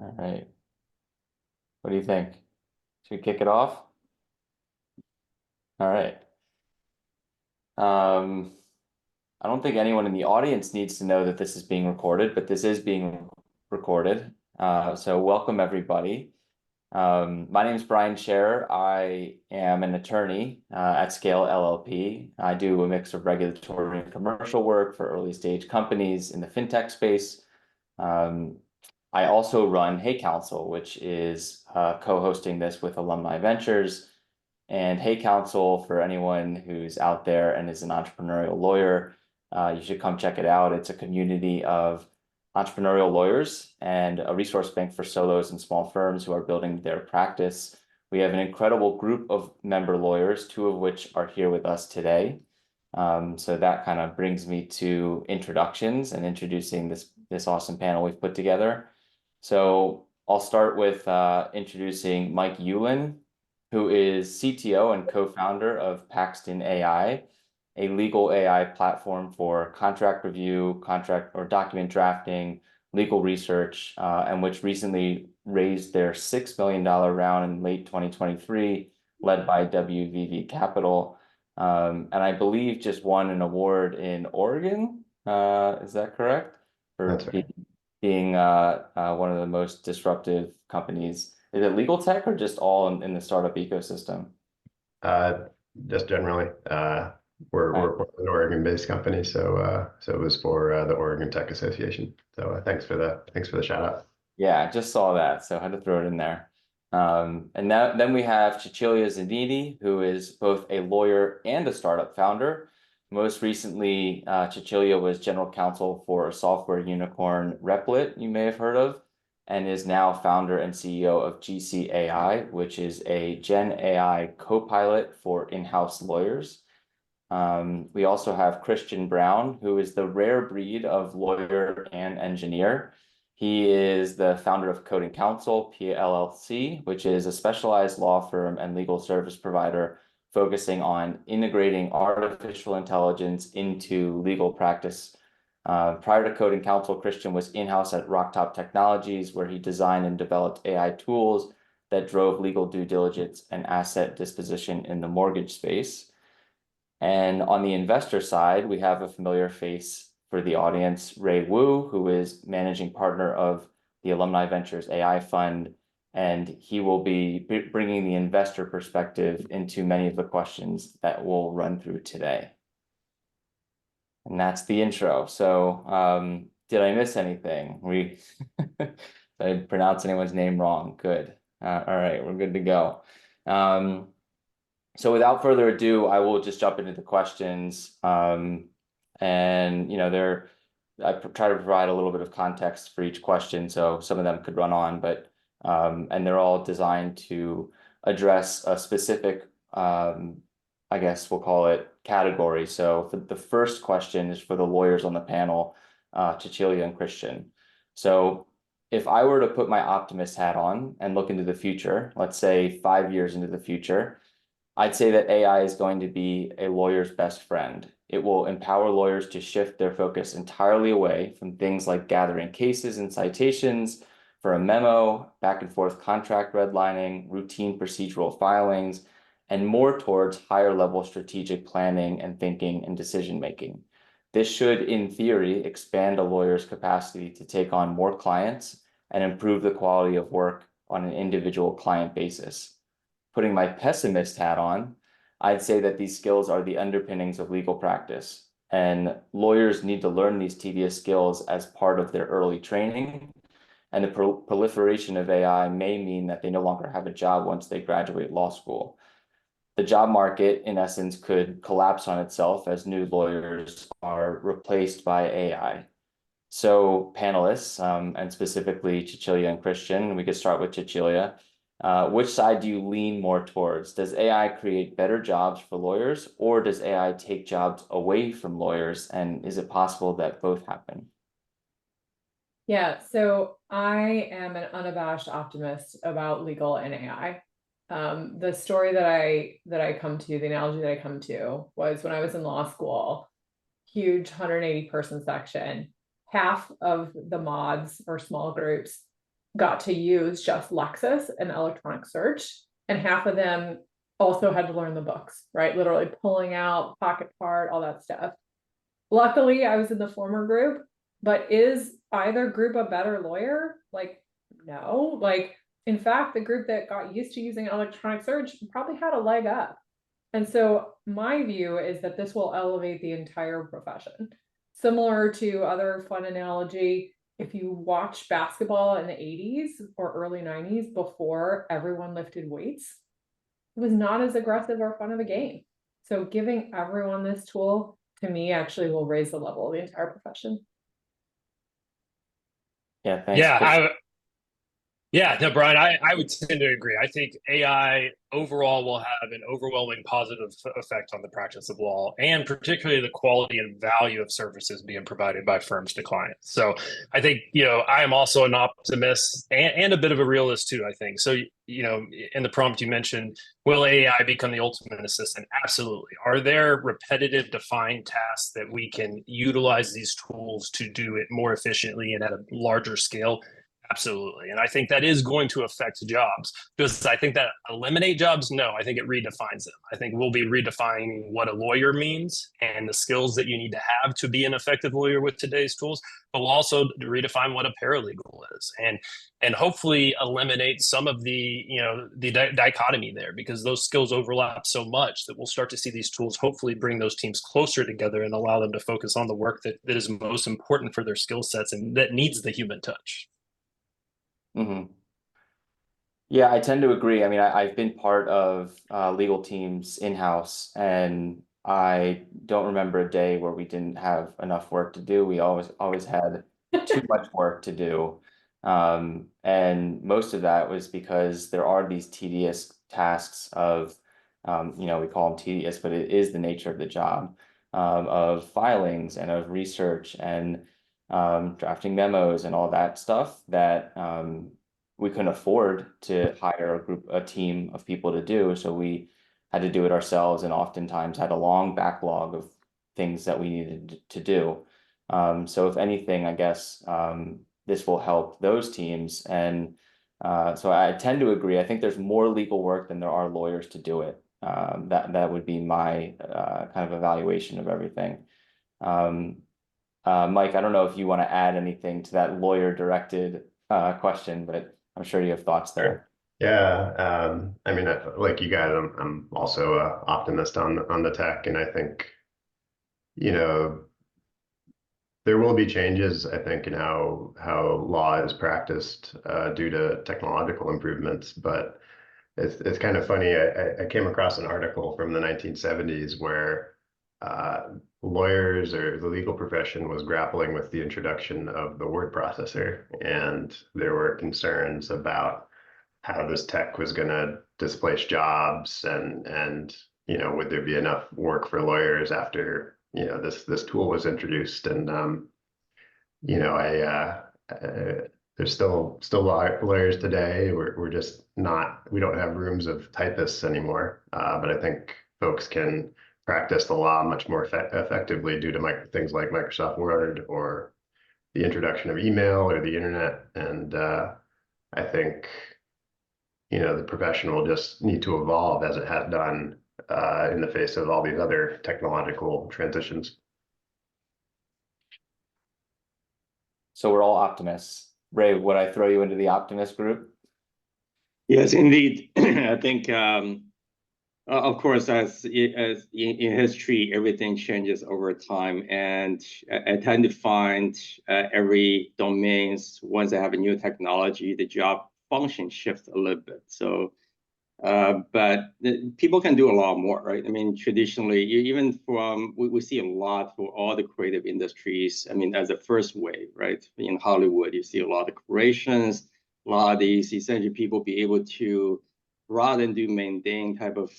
All right. What do you think? Should we kick it off? All right. Um, I don't think anyone in the audience needs to know that this is being recorded, but this is being recorded. So welcome everybody. My name is Brian Scherer. I am an attorney at Scale LLP. I do a mix of regulatory and commercial work for early stage companies in the fintech space. I also run HeyCounsel, which is co-hosting this with Alumni Ventures. And HeyCounsel, for anyone who's out there and is an entrepreneurial lawyer, you should come check it out. It's a community of entrepreneurial lawyers and a resource bank for solos and small firms who are building their practice. We have an incredible group of member lawyers, two of which are here with us today. So that kind of brings me to introductions and introducing this awesome panel we've put together. So I'll start with introducing Mike Yulin, who is CTO and co-founder of Paxton AI, a legal AI platform for contract review, contract or document drafting, legal research, and which recently raised their $6 million round in late 2023, led by WVV Capital. And I believe just won an award in Oregon. Is that correct? For That's right. being one of the most disruptive companies. Is it LegalTech or just all in the startup ecosystem? Uh, just generally, we're an Oregon-based company, so it was for the Oregon Tech Association. So thanks for the shout out. Yeah, I just saw that, so I had to throw it in there. And then we have Cecilia Zanini, who is both a lawyer and a startup founder. Most recently, Cecilia was general counsel for a software unicorn, Replit, you may have heard of, and is now founder and CEO of GC AI, which is a Gen AI co-pilot for in-house lawyers. We also have Christian Brown, who is the rare breed of lawyer and engineer. He is the founder of Coding Counsel, PLLC, which is a specialized law firm and legal service provider focusing on integrating artificial intelligence into legal practice. Prior to Coding Counsel, Christian was in-house at Rocktop Technologies, where he designed and developed AI tools that drove legal due diligence and asset disposition in the mortgage space. And on the investor side, we have a familiar face for the audience, Ray Wu, who is managing partner of the Alumni Ventures AI Fund, and he will be bringing the investor perspective into many of the questions that we'll run through today. And that's the intro. So did I miss anything? Did I pronounce anyone's name wrong? Good. All right, we're good to go. So without further ado, I will just jump into the questions. And I try to provide a little bit of context for each question, so some of them could run on, but and they're all designed to address a specific, I guess we'll call it category. So for the first question is for the lawyers on the panel, Cecilia and Christian. So if I were to put my optimist hat on and look into the future, let's say 5 years into the future, I'd say that AI is going to be a lawyer's best friend. It will empower lawyers to shift their focus entirely away from things like gathering cases and citations for a memo, back and forth contract redlining, routine procedural filings, and more towards higher level strategic planning and thinking and decision making. This should, in theory, expand a lawyer's capacity to take on more clients and improve the quality of work on an individual client basis. Putting my pessimist hat on, I'd say that these skills are the underpinnings of legal practice, and lawyers need to learn these tedious skills as part of their early training, and the proliferation of AI may mean that they no longer have a job once they graduate law school. The job market, in essence, could collapse on itself as new lawyers are replaced by AI. So panelists, and specifically Cecilia and Christian, we could start with Cecilia. Which side do you lean more towards? Does AI create better jobs for lawyers, or does AI take jobs away from lawyers? And is it possible that both happen? Yeah, so I am an unabashed optimist about legal and AI. The story that I come to, the analogy that I come to was when I was in law school, huge 180 person section, half of the mods or small groups got to use just Lexis and electronic search, and half of them also had to learn the books, right? Literally pulling out pocket part, all that stuff. Luckily, I was in the former group, but is either group a better lawyer? Like, no. Like, in fact, the group that got used to using electronic search probably had a leg up. And so my view is that this will elevate the entire profession. Similar to other fun analogy, if you watch basketball in the 80s or early 90s before everyone lifted weights, it was not as aggressive or fun of a game. So giving everyone this tool, to me, actually will raise the level of the entire profession. Yeah, thanks. No, Brian, I would tend to agree. I think AI overall will have an overwhelming positive effect on the practice of law, and particularly the quality and value of services being provided by firms to clients. So I think, I am also an optimist and a bit of a realist too, I think. So, in the prompt you mentioned, will AI become the ultimate assistant? Absolutely. Are there repetitive defined tasks that we can utilize these tools to do it more efficiently and at a larger scale? Absolutely. And I think that is going to affect jobs. Does I think that eliminate jobs? No, I think it redefines them. I think we'll be redefining what a lawyer means and the skills that you need to have to be an effective lawyer with today's tools, but we'll also redefine what a paralegal is and hopefully eliminate some of the, the dichotomy there, because those skills overlap so much that we'll start to see these tools hopefully bring those teams closer together and allow them to focus on the work that is most important for their skill sets and that needs the human touch. Mm-hmm. Yeah, I tend to agree. I mean, I've been part of legal teams in-house, and I don't remember a day where we didn't have enough work to do. We always had too much work to do. And most of that was because there are these tedious tasks of, we call them tedious, but it is the nature of the job, of filings and of research and drafting memos and all that stuff that we couldn't afford to hire a team of people to do. So we had to do it ourselves, and oftentimes had a long backlog of things that we needed to do. So if anything, I guess this will help those teams. And so I tend to agree. I think there's more legal work than there are lawyers to do it. That would be my kind of evaluation of everything. Mike, I don't know if you want to add anything to that lawyer-directed question, but I'm sure you have thoughts there. Yeah, I mean, like you guys, I'm also an optimist on the tech, and I think, there will be changes, I think, in how law is practiced due to technological improvements. But it's kind of funny. I came across an article from the 1970s where lawyers or the legal profession was grappling with the introduction of the word processor, and there were concerns about how this tech was going to displace jobs, and would there be enough work for lawyers after this tool was introduced. And there's still lawyers today. We're just not, we don't have rooms of typists anymore, but I think folks can practice the law much more effectively due to things like Microsoft Word or the introduction of email or the internet. And I think, the profession will just need to evolve as it has done in the face of all these other technological transitions. So we're all optimists. Ray, would I throw you into the optimist group? Yes, indeed. I think, of course, as in history, everything changes over time. And I tend to find every domains, once they have a new technology, the job function shifts a little bit. So, but people can do a lot more, right? I mean, traditionally, even we see a lot for all the creative industries. I mean, as a first wave, right? In Hollywood, you see a lot of creations, a lot of these essentially people be able to, rather than do mundane type of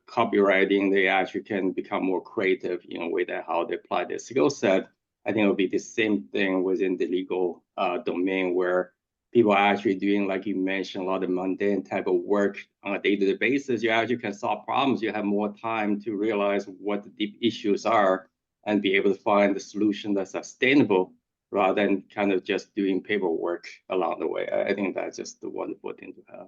copywriting, they actually can become more creative in a way that how they apply their skill set. I think it'll be the same thing within the legal domain, where people are actually doing, like you mentioned, a lot of mundane type of work on a day-to-day basis. You actually can solve problems. You have more time to realize what the deep issues are and be able to find the solution that's sustainable rather than kind of just doing paperwork along the way. I think that's just the wonderful thing to have.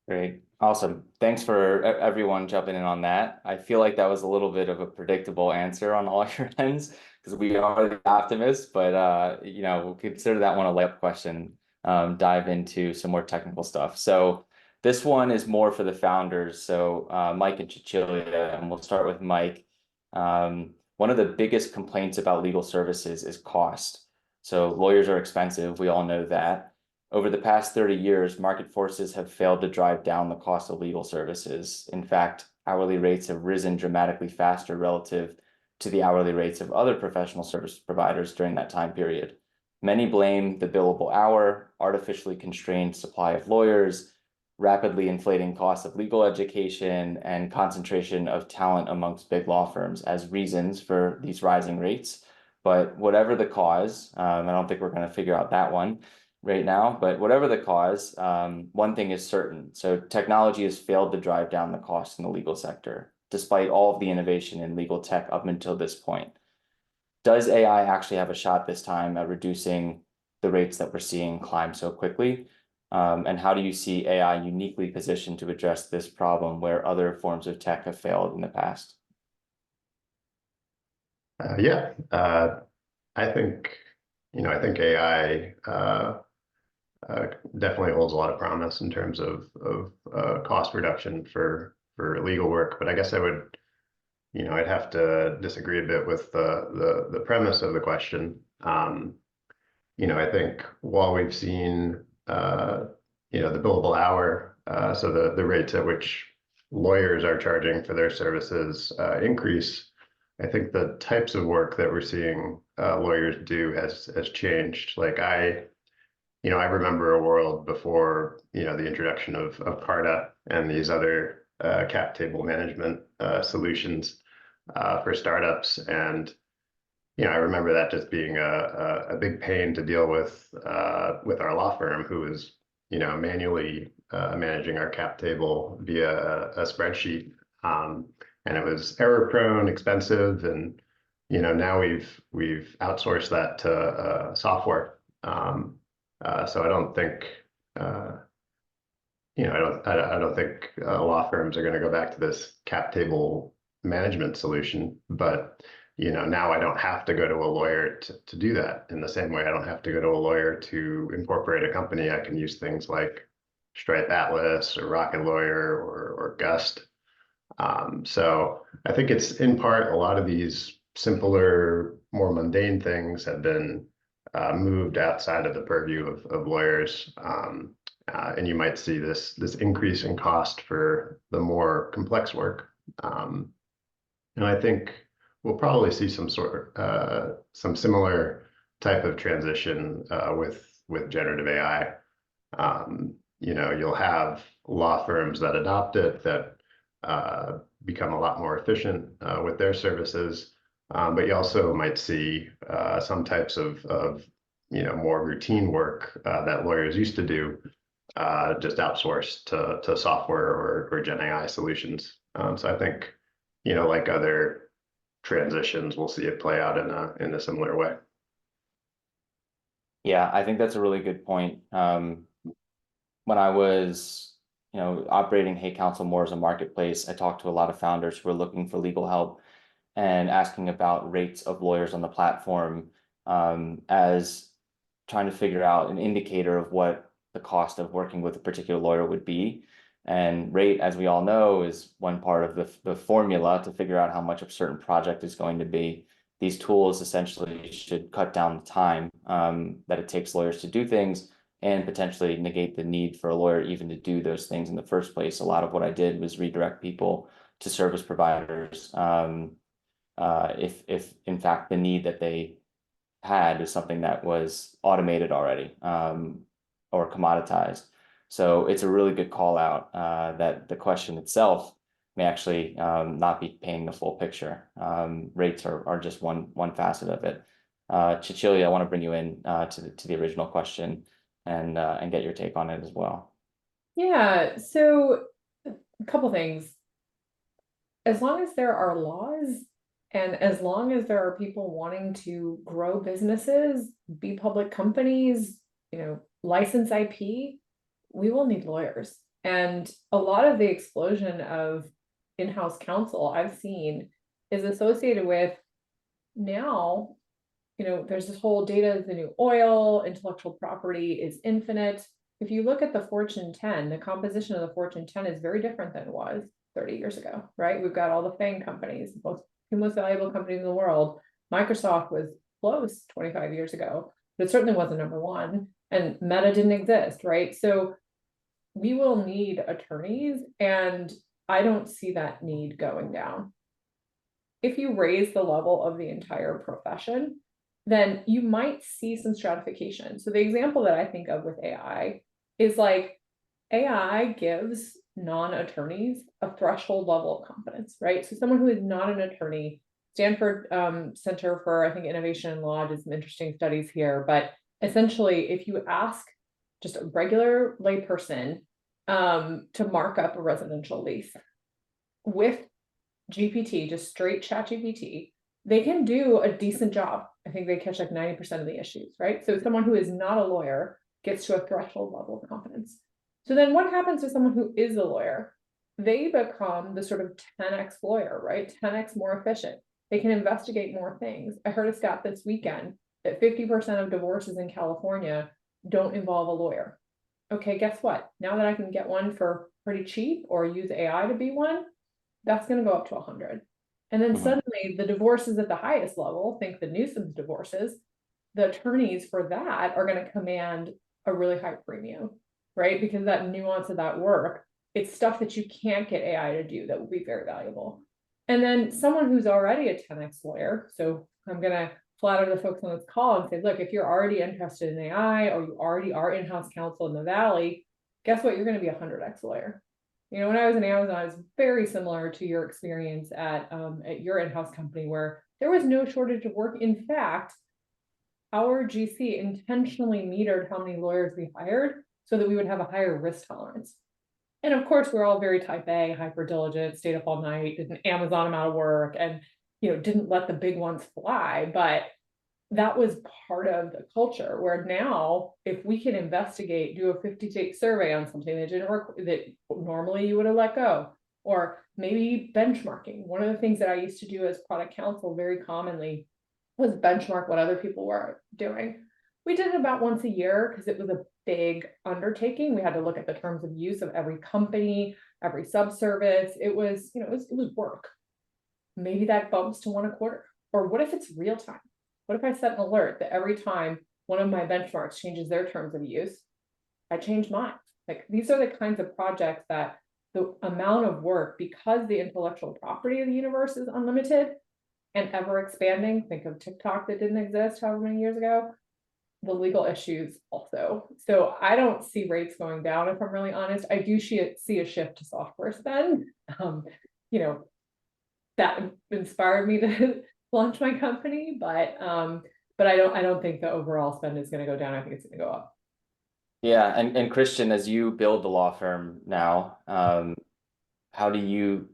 Great. Awesome. Thanks for everyone jumping in on that. I feel like that was a little bit of a predictable answer on all your ends because we are the optimists, but you know, we'll consider that one a layup question, dive into some more technical stuff. So this one is more for the founders. So Mike and Cecilia, and we'll start with Mike. One of the biggest complaints about legal services is cost. So lawyers are expensive. We all know that. Over the past 30 years, market forces have failed to drive down the cost of legal services. In fact, hourly rates have risen dramatically faster relative to the hourly rates of other professional service providers during that time period. Many blame the billable hour, artificially constrained supply of lawyers, rapidly inflating costs of legal education, and concentration of talent amongst big law firms as reasons for these rising rates. But whatever the cause, I don't think we're going to figure out that one right now, but whatever the cause, one thing is certain. So technology has failed to drive down the cost in the legal sector, despite all of the innovation in legal tech up until this point. Does AI actually have a shot this time at reducing the rates that we're seeing climb so quickly? And how do you see AI uniquely positioned to address this problem where other forms of tech have failed in the past? I think, I think AI definitely holds a lot of promise in terms of cost reduction for legal work. But I guess I would, I'd have to disagree a bit with the premise of the question. I think while we've seen, the billable hour, so the rates at which lawyers are charging for their services increase, I think the types of work that we're seeing lawyers do has changed. Like I remember a world before, the introduction of Carta and these other cap table management solutions for startups. And, I remember that just being a big pain to deal with our law firm, who was, manually managing our cap table via a spreadsheet. And it was error prone, expensive, and, now we've outsourced that to software. So I don't think, I don't think law firms are going to go back to this cap table management solution. But now I don't have to go to a lawyer to do that. In the same way, I don't have to go to a lawyer to incorporate a company. I can use things like Stripe Atlas or Rocket Lawyer or Gust. So I think it's in part a lot of these simpler, more mundane things have been moved outside of the purview of lawyers, and you might see this increase in cost for the more complex work. And I think we'll probably see some similar type of transition with generative AI. You'll have law firms that adopt it that become a lot more efficient with their services. But you also might see some types of more routine work that lawyers used to do just outsourced to software or Gen AI solutions. So I think, like other transitions, we'll see it play out in a similar way. Yeah, I think that's a really good point. When I was, operating HeyCounsel more as a marketplace, I talked to a lot of founders who were looking for legal help and asking about rates of lawyers on the platform as trying to figure out an indicator of what the cost of working with a particular lawyer would be. And rate, as we all know, is one part of the formula to figure out how much a certain project is going to be. These tools essentially should cut down the time that it takes lawyers to do things and potentially negate the need for a lawyer even to do those things in the first place. A lot of what I did was redirect people to service providers if in fact the need that they had is something that was automated already or commoditized. So it's a really good call out that the question itself may actually not be painting the full picture. Rates are just one facet of it. Cecilia, I want to bring you in to the original question and get your take on it as well. Yeah, so a couple things. As long as there are laws And as long as there are people wanting to grow businesses, be public companies, license IP, we will need lawyers. And a lot of the explosion of in-house counsel I've seen is associated with now, there's this whole data is the new oil, intellectual property is infinite. If you look at the Fortune 10, the composition of the Fortune 10 is very different than it was 30 years ago, right? We've got all the FANG companies, two most valuable companies in the world. Microsoft was close 25 years ago, but it certainly wasn't number one. And Meta didn't exist, right? So we will need attorneys, and I don't see that need going down. If you raise the level of the entire profession, then you might see some stratification. So the example that I think of with AI is like AI gives non-attorneys a threshold level of competence, right? So someone who is not an attorney, Stanford Center for, I think, Innovation and Law did some interesting studies here, but essentially if you ask just a regular layperson to mark up a residential lease with GPT, just straight chat GPT, they can do a decent job. I think they catch like 90% of the issues, right? So someone who is not a lawyer gets to a threshold level of competence. So then what happens to someone who is a lawyer? They become the sort of 10x lawyer, right? 10x more efficient. They can investigate more things. I heard a stat this weekend that 50% of divorces in California don't involve a lawyer. Okay, guess what? Now that I can get one for pretty cheap or use AI to be one, that's going to go up to 100. And then suddenly the divorces at the highest level, think the nuisance divorces, the attorneys for that are going to command a really high premium, right? Because that nuance of that work, it's stuff that you can't get AI to do that will be very valuable. And then someone who's already a 10x lawyer, so I'm going to flatter the folks on this call and say, look, if you're already interested in AI or you already are in-house counsel in the Valley, guess what? You're going to be a 100x lawyer. When I was in Amazon, it was very similar to your experience at your in-house company where there was no shortage of work. In fact, our GC intentionally metered how many lawyers we hired so that we would have a higher risk tolerance. And of course, we're all very type A, hyper diligent, stayed up all night, did an Amazon amount of work, and didn't let the big ones fly. But that was part of the culture where now, if we can investigate, do a 50-state survey on something that didn't work, that normally you would have let go, or maybe benchmarking. One of the things that I used to do as product counsel very commonly was benchmark what other people were doing. We did it about once a year because it was a big undertaking. We had to look at the terms of use of every company, every subservice. It was, it was work. Maybe that bumps to 1 a quarter. Or what if it's real time? What if I set an alert that every time one of my benchmarks changes their terms of use, I change mine? Like, these are the kinds of projects that the amount of work, because the intellectual property of the universe is unlimited and ever expanding. Think of TikTok that didn't exist however many years ago. The legal issues also. So I don't see rates going down, if I'm really honest. I do see a shift to software spend. That inspired me to launch my company, but I don't think the overall spend is going to go down. I think it's going to go up. Yeah, and Christian, as you build the law firm now, how do you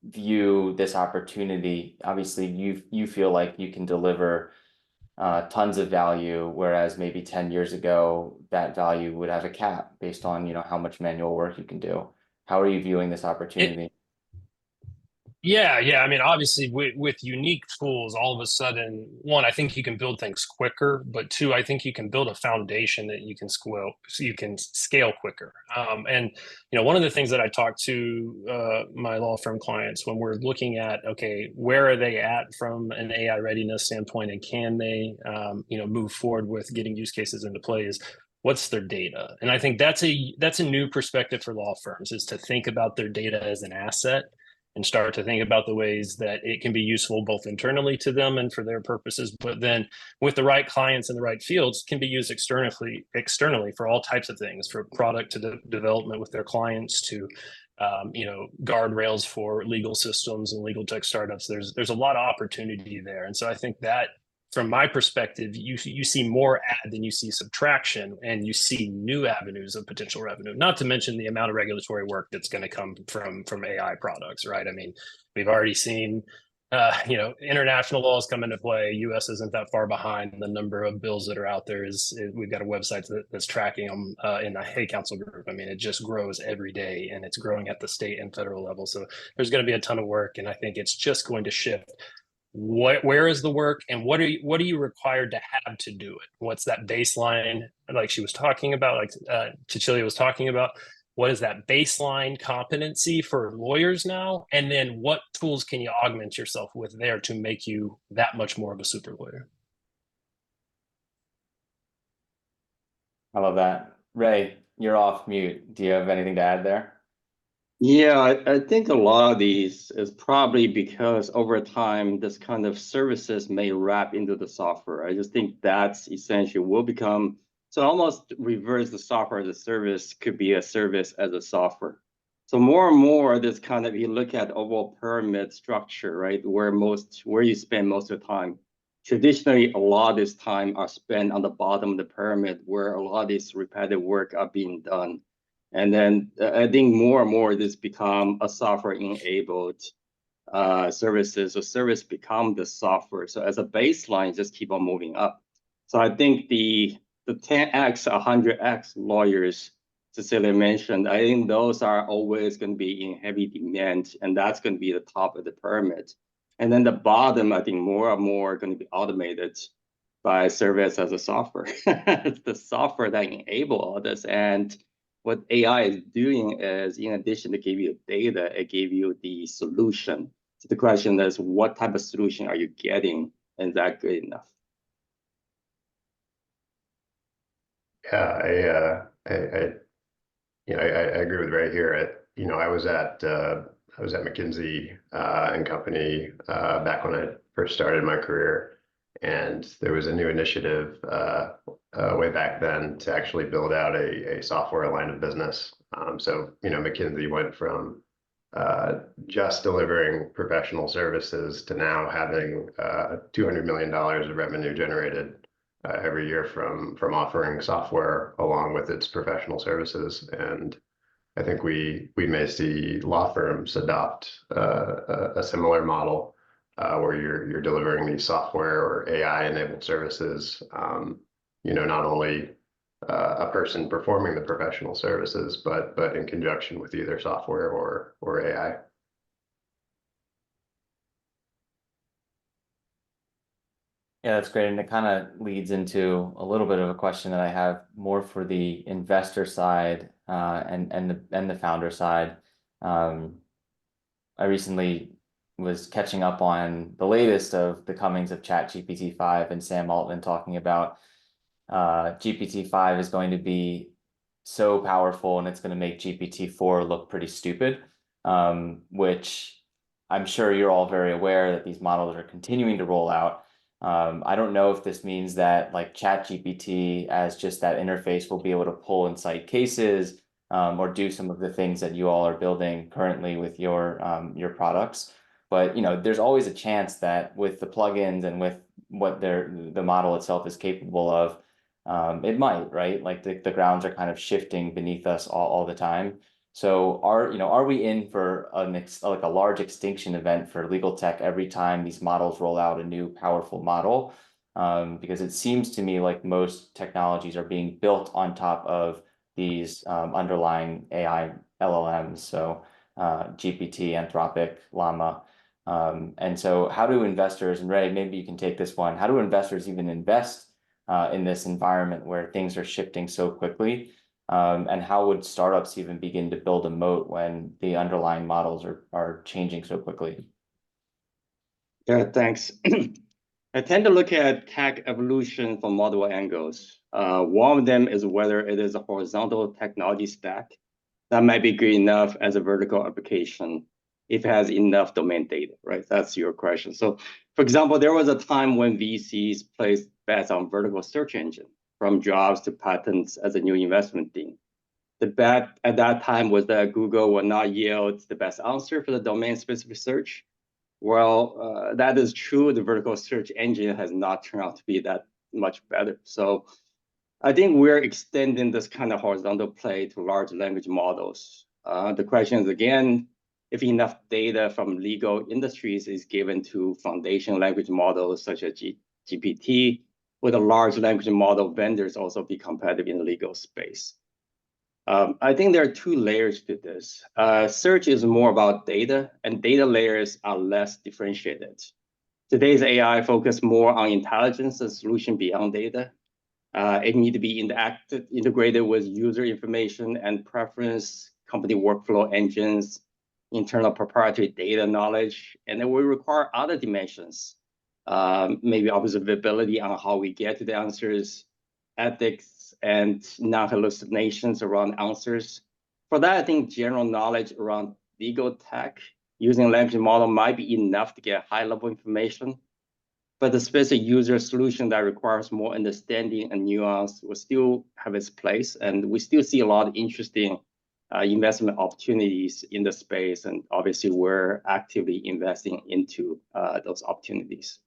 view this opportunity? Obviously, you feel like you can deliver tons of value, whereas maybe 10 years ago that value would have a cap based on how much manual work you can do. How are you viewing this opportunity? Yeah. I mean, obviously, with unique tools, all of a sudden, one, I think you can build things quicker, but two, I think you can build a foundation that you can scale quicker. And one of the things that I talk to my law firm clients when we're looking at, okay, where are they at from an AI readiness standpoint, and can they, move forward with getting use cases into play, is what's their data? And I think that's a new perspective for law firms, is to think about their data as an asset and start to think about the ways that it can be useful both internally to them and for their purposes, but then with the right clients in the right fields can be used externally for all types of things, for product to development with their clients, to guardrails for legal systems and legal tech startups. There's a lot of opportunity there. And so I think that, from my perspective, you see more add than you see subtraction, and you see new avenues of potential revenue, not to mention the amount of regulatory work that's going to come from AI products, right? I mean, we've already seen international laws come into play. US isn't that far behind. The number of bills that are out there we've got a website that's tracking them in the HeyCounsel group. I mean, it just grows every day, and it's growing at the state and federal level. So there's going to be a ton of work, and I think it's just going to shift. Where is the work, and what are you required to have to do it? What's that baseline, like she was talking about, like Cecilia was talking about? What is that baseline competency for lawyers now? And then what tools can you augment yourself with there to make you that much more of a super lawyer? I love that. Ray, you're off mute. Do you have anything to add there? Yeah, I think a lot of these is probably because over time, this kind of services may wrap into the software. I just think that's essentially will become, so almost reverse the software as a service could be a service as a software. So more and more, this kind of, you look at overall pyramid structure, right, where you spend most of the time. Traditionally, a lot of this time are spent on the bottom of the pyramid where a lot of this repetitive work are being done. And then I think more and more this become a software-enabled services, or service become the software. So as a baseline, just keep on moving up. So I think the 10x, 100x lawyers Cecilia mentioned, I think those are always going to be in heavy demand, and that's going to be the top of the pyramid. And then the bottom, I think more and more are going to be automated by service as a software. It's the software that enable all this. And what AI is doing is, in addition to give you data, it gave you the solution. So the question is, what type of solution are you getting, and is that good enough? Yeah, I agree with Ray here. I was at McKinsey and Company back when I first started my career, and there was a new initiative way back then to actually build out a software line of business. So McKinsey went from just delivering professional services to now having $200 million of revenue generated every year from offering software along with its professional services. And I think we may see law firms adopt a similar model where you're delivering these software or AI-enabled services. Not only a person performing the professional services, but in conjunction with either software or AI. Yeah, that's great. And it kind of leads into a little bit of a question that I have more for the investor side and the founder side. I recently was catching up on the latest of the comings of ChatGPT-5 and Sam Altman talking about GPT-5 is going to be so powerful and it's going to make GPT-4 look pretty stupid, which I'm sure you're all very aware that these models are continuing to roll out. I don't know if this means that like ChatGPT as just that interface will be able to pull and cite cases or do some of the things that you all are building currently with your products. But there's always a chance that with the plugins and with what the model itself is capable of, it might, right? Like the grounds are kind of shifting beneath us all the time. So are we in for a large extinction event for legal tech every time these models roll out a new powerful model? Because it seems to me like most technologies are being built on top of these underlying AI LLMs. So GPT, Anthropic, Llama. And so how do investors, and Ray, maybe you can take this one, how do investors even invest in this environment where things are shifting so quickly? And how would startups even begin to build a moat when the underlying models are changing so quickly? Yeah, thanks. I tend to look at tech evolution from multiple angles. One of them is whether it is a horizontal technology stack that might be good enough as a vertical application if it has enough domain data, right? That's your question. So, for example, there was a time when VCs placed bets on vertical search engine, from jobs to patents as a new investment theme. The bet at that time was that Google would not yield the best answer for the domain-specific search. Well, that is true. The vertical search engine has not turned out to be that much better. So I think we're extending this kind of horizontal play to large language models. The question is, again, if enough data from legal industries is given to foundation language models such as GPT, will the large language model vendors also be competitive in the legal space? I think there are two layers to this. Search is more about data, and data layers are less differentiated. Today's AI focus more on intelligence and solution beyond data. It need to be integrated with user information and preference, company workflow engines, internal proprietary data knowledge, and it will require other dimensions, maybe observability on how we get to the answers, ethics, and non-hallucinations around answers. For that, I think general knowledge around legal tech using a language model might be enough to get high-level information, but the specific user solution that requires more understanding and nuance will still have its place, and we still see a lot of interesting investment opportunities in the space, and obviously we're actively investing into those opportunities.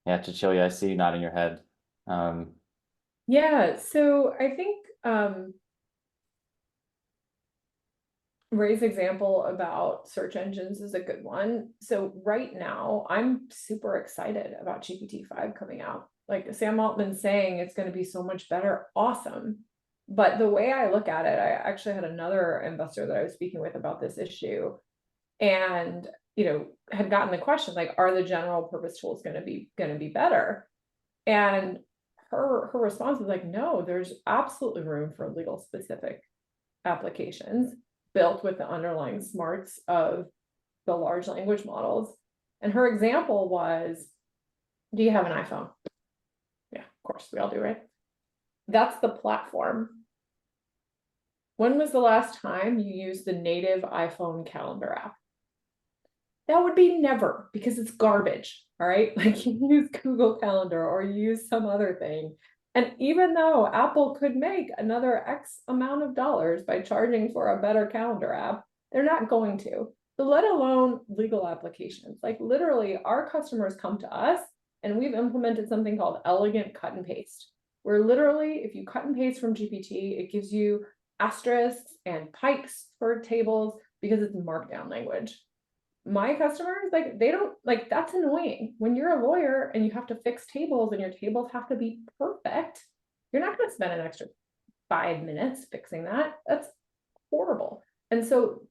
Yeah, Cecilia, I see you nodding your head. Yeah, so I think Ray's example about search engines is a good one. So right now, I'm super excited about GPT-5 coming out. Like Sam Altman saying it's going to be so much better, awesome. But the way I look at it, I actually had another investor that I was speaking with about this issue, and had gotten the question like, are the general purpose tools going to be better? And her response was like, no, there's absolutely room for legal specific applications built with the underlying smarts of the large language models. And her example was, do you have an iPhone? Yeah, of course, we all do, right? That's the platform. When was the last time you used the native iPhone calendar app? That would be never, because it's garbage, all right? Like you use Google Calendar or you use some other thing. And even though Apple could make another X amount of dollars by charging for a better calendar app, they're not going to, but let alone legal applications. Like literally our customers come to us and we've implemented something called elegant cut and paste, where literally if you cut and paste from GPT, it gives you asterisks and pikes for tables because it's markdown language. My customers, like they don't, like that's annoying. When you're a lawyer and you have to fix tables and your tables have to be perfect, you're not going to spend an extra 5 minutes fixing that. That's horrible. And so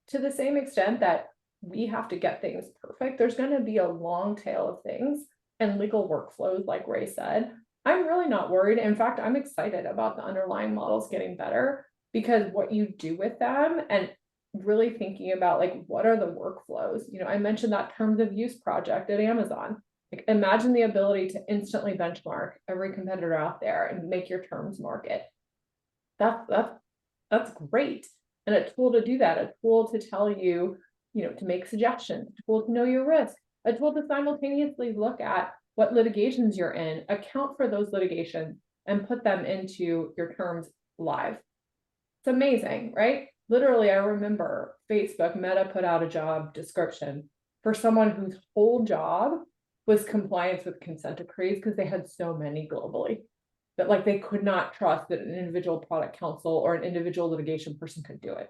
to the same extent that we have to get things perfect, there's going to be a long tail of things and legal workflows, like Ray said. I'm really not worried. In fact, I'm excited about the underlying models getting better, because what you do with them and really thinking about like, what are the workflows? I mentioned that terms of use project at Amazon. Like imagine the ability to instantly benchmark every competitor out there and make your terms market. That's great. And a tool to do that, a tool to tell you, to make suggestions, a tool to know your risk, a tool to simultaneously look at what litigations you're in, account for those litigations, and put them into your terms live. It's amazing, right? Literally, I remember Facebook, Meta put out a job description for someone whose whole job was compliance with consent decrees, because they had so many globally that like they could not trust that an individual product counsel or an individual litigation person could do it.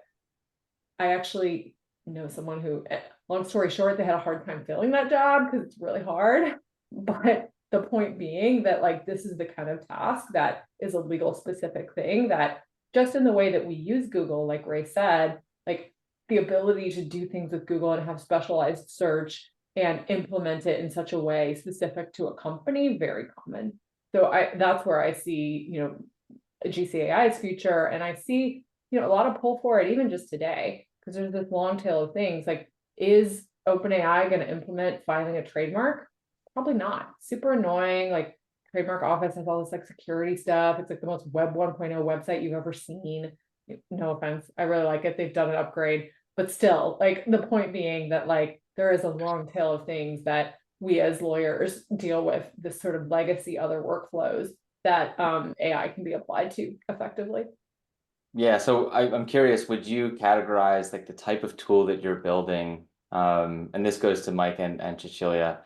I actually know someone who, long story short, they had a hard time filling that job because it's really hard. But the point being that like this is the kind of task that is a legal specific thing that just in the way that we use Google, like Ray said, like the ability to do things with Google and have specialized search and implement it in such a way specific to a company, very common. So that's where I see, GCAI's future. And I see, a lot of pull for it, even just today, because there's this long tail of things like, is OpenAI going to implement filing a trademark? Probably not. Super annoying. Like Trademark Office has all this like security stuff. It's like the most Web 1.0 website you've ever seen. No offense. I really like it. They've done an upgrade, but still, like the point being that like there is a long tail of things that we as lawyers deal with, this sort of legacy other workflows that AI can be applied to effectively. Yeah, so I'm curious, would you categorize like the type of tool that you're building, and this goes to Mike and Cecilia,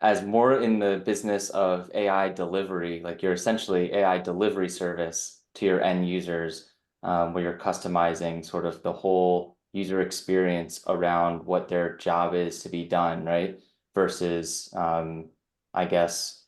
as more in the business of AI delivery, like you're essentially AI delivery service to your end users, where you're customizing sort of the whole user experience around what their job is to be done, right? Versus, I guess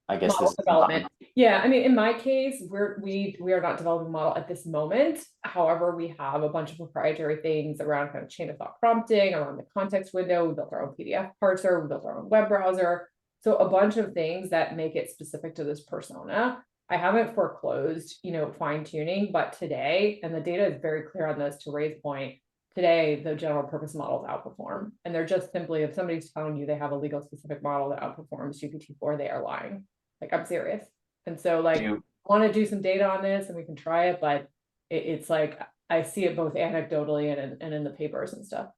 Model this. development. Yeah, I mean, in my case, we are not developing a model at this moment. However, we have a bunch of proprietary things around kind of chain of thought prompting, around the context window. We built our own PDF parser, we built our own web browser. So a bunch of things that make it specific to this persona. I haven't foreclosed, fine tuning, but today, and the data is very clear on this, to Ray's point, today the general purpose models outperform, and they're just simply, if somebody's telling you they have a legal specific model that outperforms GPT-4, they are lying. Like, I'm serious. And so, like, I want to do some data on this and we can try it, but it's like, I see it both anecdotally and in the papers and stuff.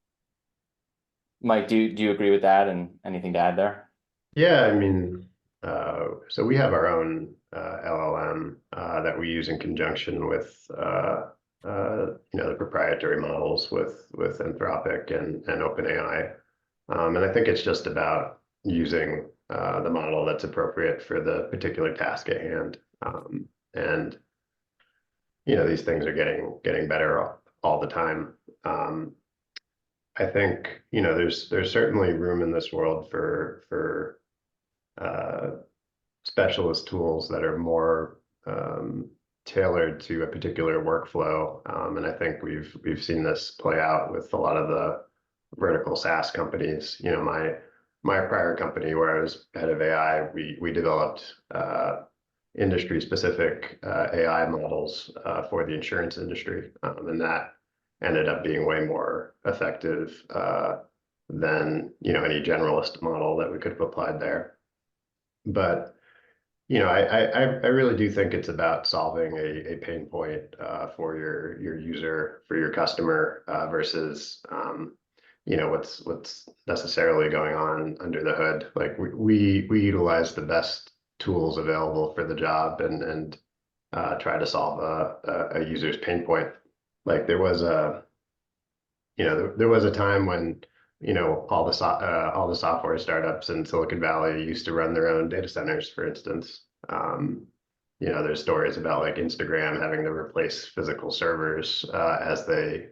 Mike, do you agree with that, and anything to add there? Yeah, I mean, so we have our own LLM that we use in conjunction with the proprietary models with Anthropic and OpenAI, and I think it's just about using the model that's appropriate for the particular task at hand, and these things are getting better all the time. I think there's certainly room in this world for specialist tools that are more tailored to a particular workflow, and I think we've seen this play out with a lot of the vertical SaaS companies. My prior company, where I was head of AI, we developed industry specific AI models for the insurance industry, and that ended up being way more effective than any generalist model that we could have applied there. But I really do think it's about solving a pain point for your user, for your customer, versus what's necessarily going on under the hood. Like, we utilize the best tools available for the job and try to solve a user's pain point. Like, there was a time when all the software startups in Silicon Valley used to run their own data centers, for instance. There's stories about like Instagram having to replace physical servers as they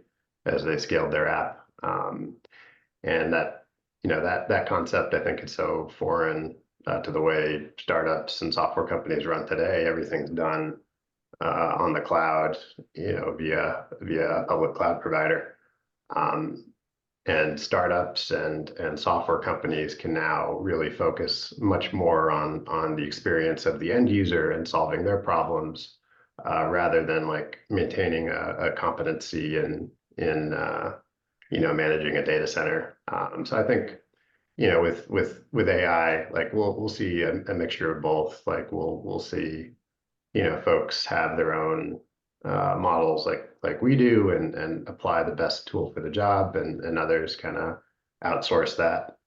scaled their app, and that concept, I think, is so foreign to the way startups and software companies run today. Everything's done on the cloud, via a public cloud provider. And startups and software companies can now really focus much more on the experience of the end user and solving their problems, rather than like maintaining a competency in managing a data center. So I think with AI, like we'll see a mixture of both. Like we'll see folks have their own models like we do and apply the best tool for the job, and others kind of outsource that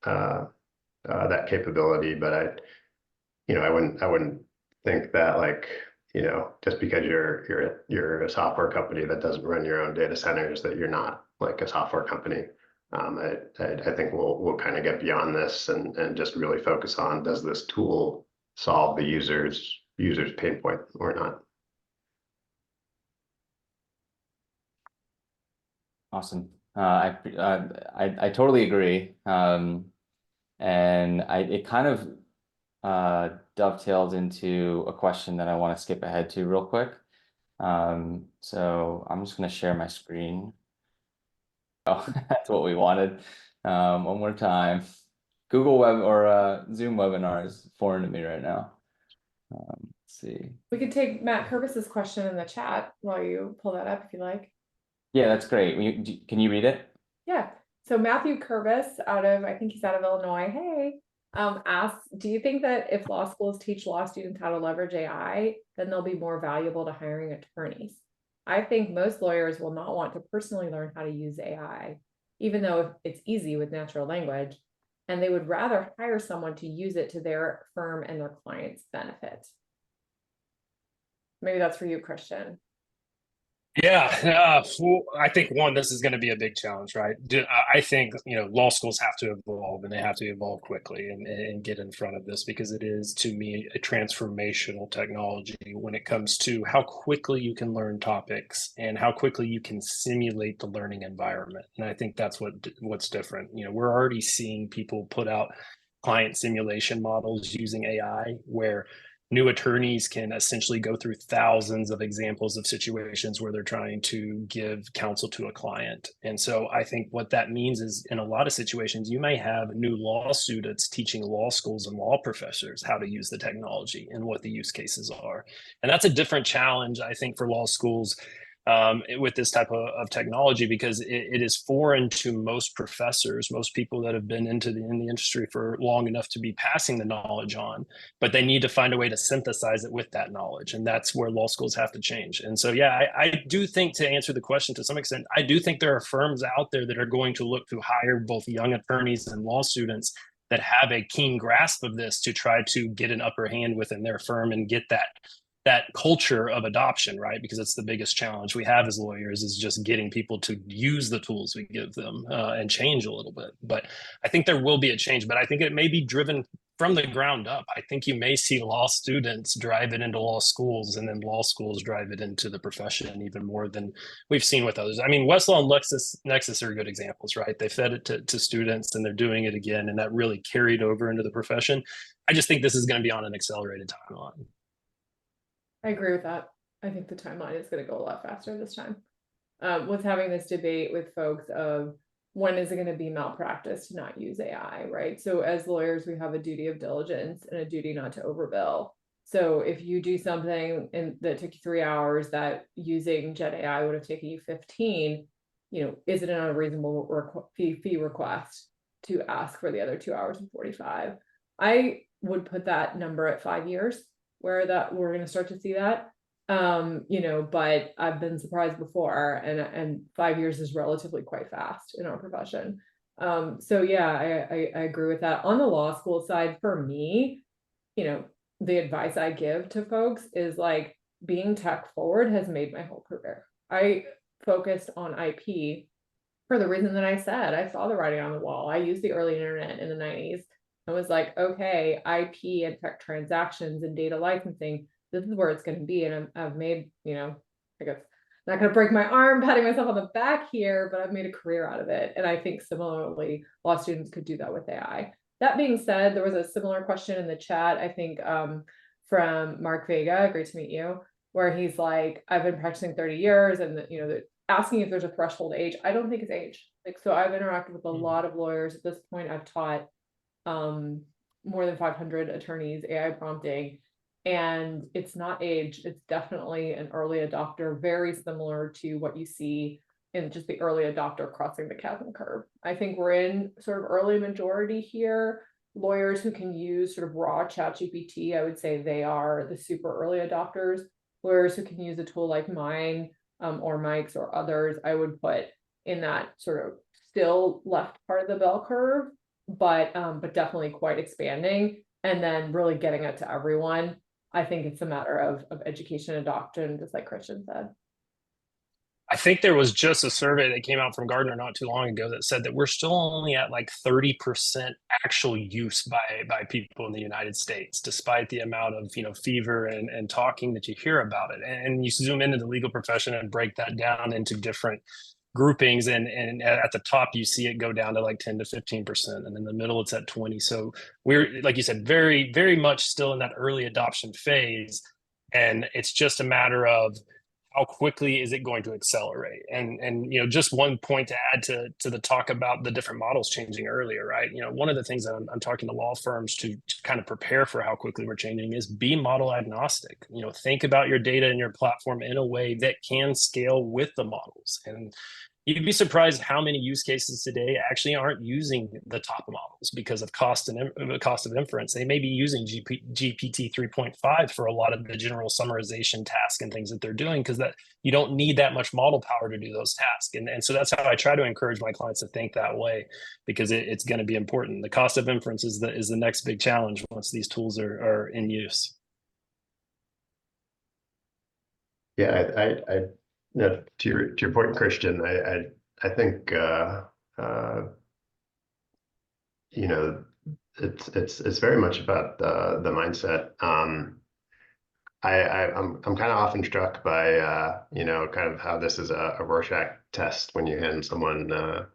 capability. But I wouldn't think that, like, just because you're a software company that doesn't run your own data centers, that you're not like a software company. I think we'll kind of get beyond this and just really focus on, does this tool solve the user's pain point or not? Awesome. I totally agree. And it kind of dovetails into a question that I want to skip ahead to real quick. So I'm just going to share my screen. Oh, that's what we wanted. One more time. Google Web or Zoom webinar is foreign to me right now. Let's see. We could take Matt Curvis's question in the chat while you pull that up if you like. Yeah, that's great. Can you read it? Yeah. So Matthew Curvis I think he's out of Illinois. Hey, asks, do you think that if law schools teach law students how to leverage AI, then they'll be more valuable to hiring attorneys? I think most lawyers will not want to personally learn how to use AI, even though it's easy with natural language, and they would rather hire someone to use it to their firm and their clients' benefit. Maybe that's for you, Christian. Yeah, well, I think one, this is going to be a big challenge, right? I think, law schools have to evolve, and they have to evolve quickly and get in front of this, because it is, to me, a transformational technology when it comes to how quickly you can learn topics and how quickly you can simulate the learning environment. And I think that's what's different. We're already seeing people put out client simulation models using AI, where new attorneys can essentially go through thousands of examples of situations where they're trying to give counsel to a client. And so I think what that means is, in a lot of situations, you may have new law students teaching law schools and law professors how to use the technology and what the use cases are. And that's a different challenge, I think, for law schools with this type of technology, because it is foreign to most professors, most people that have been in the industry for long enough to be passing the knowledge on, but they need to find a way to synthesize it with that knowledge. And that's where law schools have to change. And so, yeah, I do think, to answer the question to some extent, I do think there are firms out there that are going to look to hire both young attorneys and law students that have a keen grasp of this to try to get an upper hand within their firm and get that culture of adoption, right? Because it's the biggest challenge we have as lawyers, is just getting people to use the tools we give them and change a little bit. But I think there will be a change, but I think it may be driven from the ground up. I think you may see law students drive it into law schools, and then law schools drive it into the profession even more than we've seen with others. I mean, Westlaw and LexisNexis are good examples, right? They fed it to students, and they're doing it again, and that really carried over into the profession. I just think this is going to be on an accelerated timeline. I agree with that. I think the timeline is going to go a lot faster this time. With having this debate with folks of when is it going to be malpractice to not use AI, right? So as lawyers, we have a duty of diligence and a duty not to overbill. So if you do something that took you 3 hours that using Gen AI would have taken you 15, is it an unreasonable fee request to ask for the other 2 hours and 45? I would put that number at 5 years, where that we're going to start to see that. But I've been surprised before, and 5 years is relatively quite fast in our profession. So yeah, I agree with that. On the law school side, for me, the advice I give to folks is, like, being tech forward has made my whole career. I focused on IP for the reason that I said. I saw the writing on the wall. I used the early internet in the 90s. I was like, okay, IP and tech transactions and data licensing, this is where it's going to be. And I've made, I guess, not going to break my arm patting myself on the back here, but I've made a career out of it. And I think similarly, law students could do that with AI. That being said, there was a similar question in the chat, I think, from Mark Vega, great to meet you, where he's like, I've been practicing 30 years, and they're asking if there's a threshold age. I don't think it's age. Like, so I've interacted with a lot of lawyers. At this point, I've taught more than 500 attorneys AI prompting, and it's not age. It's definitely an early adopter, very similar to what you see in just the early adopter crossing the chasm curve. I think we're in sort of early majority here. Lawyers who can use sort of raw ChatGPT, I would say they are the super early adopters. Lawyers who can use a tool like mine or Mike's or others, I would put in that sort of still left part of the bell curve, but definitely quite expanding, and then really getting it to everyone. I think it's a matter of education and adoption, just like Christian said. I think there was just a survey that came out from Gardner not too long ago that said that we're still only at like 30% actual use by people in the United States, despite the amount of fever and talking that you hear about it. And you zoom into the legal profession and break that down into different groupings, and at the top you see it go down to like 10 to 15%, and in the middle it's at 20. So we're, like you said, very, very much still in that early adoption phase, and it's just a matter of how quickly is it going to accelerate. And just one point to add to the talk about the different models changing earlier, right? One of the things that I'm talking to law firms to kind of prepare for how quickly we're changing is be model agnostic. Think about your data and your platform in a way that can scale with the models. And you'd be surprised how many use cases today actually aren't using the top models because of cost of inference. They may be using GPT 3.5 for a lot of the general summarization tasks and things that they're doing, because that you don't need that much model power to do those tasks. And so that's how I try to encourage my clients to think that way, because it's going to be important. The cost of inference is the next big challenge once these tools are in use. Yeah, I Yeah, to your point, Christian, I think you know, it's very much about the mindset. I'm kind of often struck by you know, kind of how this is a Rorschach test when you hand someone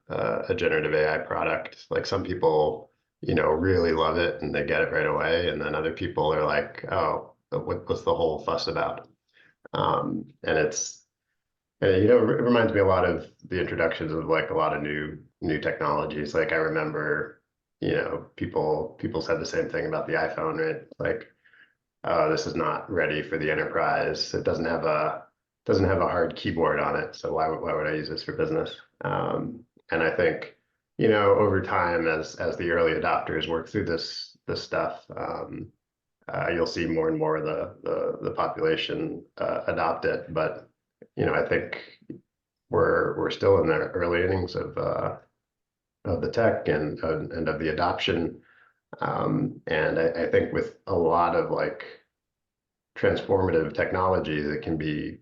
a generative AI product. Like some people, you know, really love it and they get it right away, and then other people are like, oh, what's the whole fuss about? And you know, it reminds me a lot of the introductions of like a lot of new technologies. Like I remember, you know, people said the same thing about the iPhone, right? Like, oh, this is not ready for the enterprise. It doesn't have a hard keyboard on it. So why would I use this for business? And I think, you know, over time, as the early adopters work through this stuff, you'll see more and more of the population adopt it. But you know, I think we're still in the early innings of the tech and of the adoption. And I think with a lot of like transformative technologies, it can be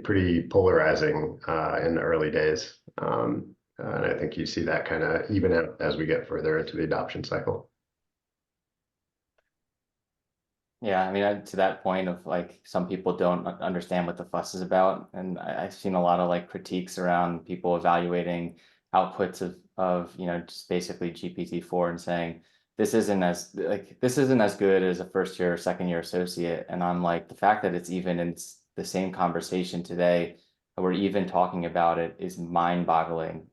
pretty polarizing in the early days. And I think you see that kind of even out as we get further into the adoption cycle. Yeah, I mean, to that point of like some people don't understand what the fuss is about, and I've seen a lot of like critiques around people evaluating outputs of you know, just basically GPT-4 and saying this isn't as good as a first year or second year associate. And I'm like, the fact that it's even in the same conversation today, that we're even talking about it, is mind-boggling.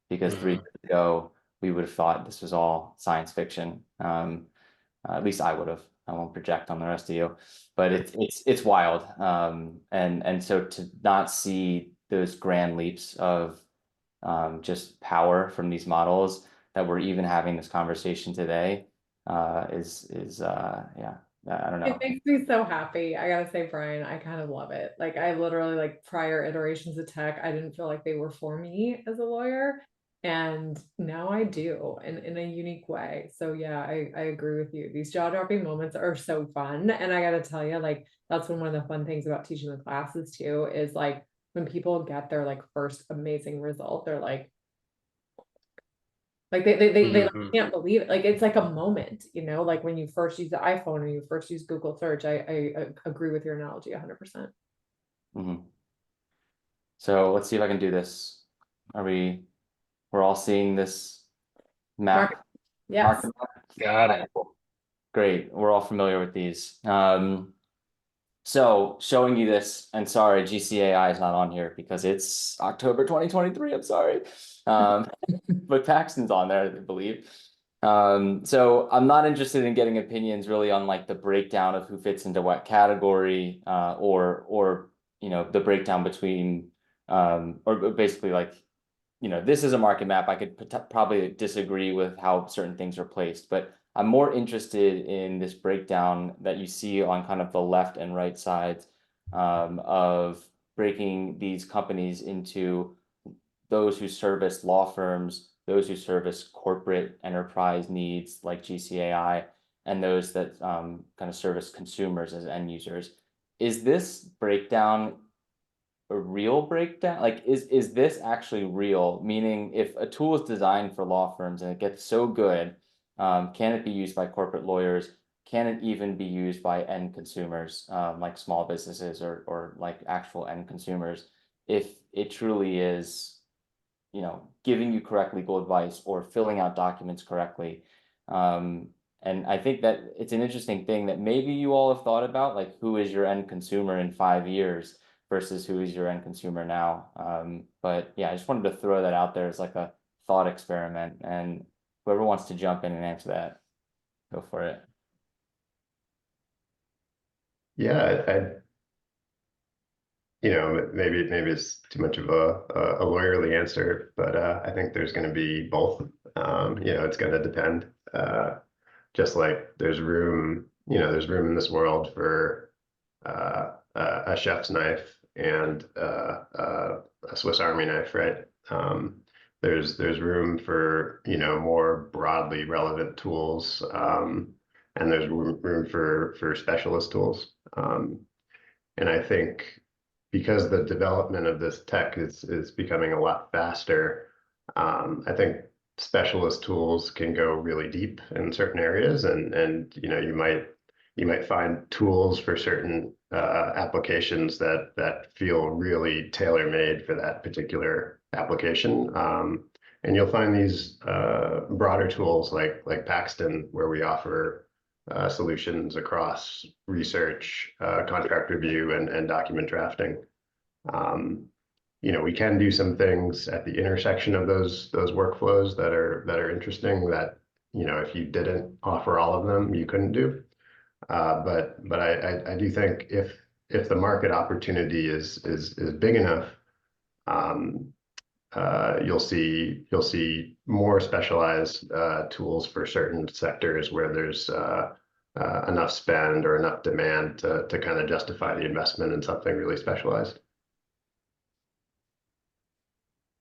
Because 3 years ago we would have thought this was all science fiction. At least I would have. I won't project on the rest of you, but it's wild. And so to not see those grand leaps of just power from these models, that we're even having this conversation today, is yeah, I don't know. It makes me so happy. I gotta say, Brian, I kind of love it. Like I literally, like prior iterations of tech, I didn't feel like they were for me as a lawyer. And now I do in a unique way. So yeah, I agree with you. These jaw-dropping moments are so fun. And I gotta tell you, like, that's one of the fun things about teaching the classes too, is like when people get their like first amazing result, they're like they can't believe it. Like it's like a moment, you know, like when you first use the iPhone or you first use Google search. I agree with your analogy 100%. So let's see if I can do this. We're all seeing this map? Yes. Got it. Great. We're all familiar with these. So showing you this, and sorry, GCAI is not on here because it's October 2023. I'm sorry. But Paxton's on there, I believe. So I'm not interested in getting opinions really on like the breakdown of who fits into what category, or you know, the breakdown between or basically like, you know, this is a market map. I could probably disagree with how certain things are placed, but I'm more interested in this breakdown that you see on kind of the left and right sides, of breaking these companies into those who service law firms, those who service corporate enterprise needs like GCAI, and those that kind of service consumers as end users. Is this breakdown a real breakdown? Like, is this actually real? Meaning, if a tool is designed for law firms and it gets so good, can it be used by corporate lawyers? Can it even be used by end consumers, like small businesses or like actual end consumers, if it truly is, you know, giving you correct legal advice or filling out documents correctly? And I think that it's an interesting thing that maybe you all have thought about, like who is your end consumer in 5 years versus who is your end consumer now. But yeah, I just wanted to throw that out there as like a thought experiment, and whoever wants to jump in and answer that, go for it. Yeah, you know, maybe it's too much of a lawyerly answer, but I think there's going to be both. You know, it's going to depend. Just like there's room, you know, there's room in this world for a chef's knife and a Swiss Army knife, right? There's room for, you know, more broadly relevant tools, and there's room for specialist tools. And I think because the development of this tech is becoming a lot faster, I think specialist tools can go really deep in certain areas, and you know, you might find tools for certain applications that feel really tailor-made for that particular application. And you'll find these broader tools like Paxton, where we offer solutions across research, contract review, and document drafting. You know, we can do some things at the intersection of those workflows that are interesting that, you know, if you didn't offer all of them, you couldn't do. But I do think if the market opportunity is big enough, you'll see more specialized tools for certain sectors where there's enough spend or enough demand to kind of justify the investment in something really specialized.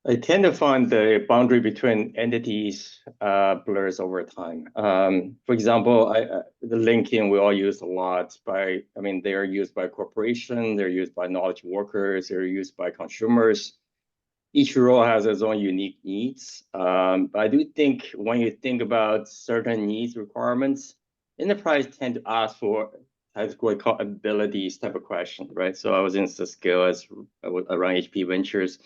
I tend to find the boundary between entities blurs over time. For example, the LinkedIn we all use a lot I mean, they are used by corporations, they're used by knowledge workers, they're used by consumers. Each role has its own unique needs. But I do think when you think about certain needs requirements, enterprise tend to ask for what we call abilities type of question, right? So I was in Cisco around HP Ventures.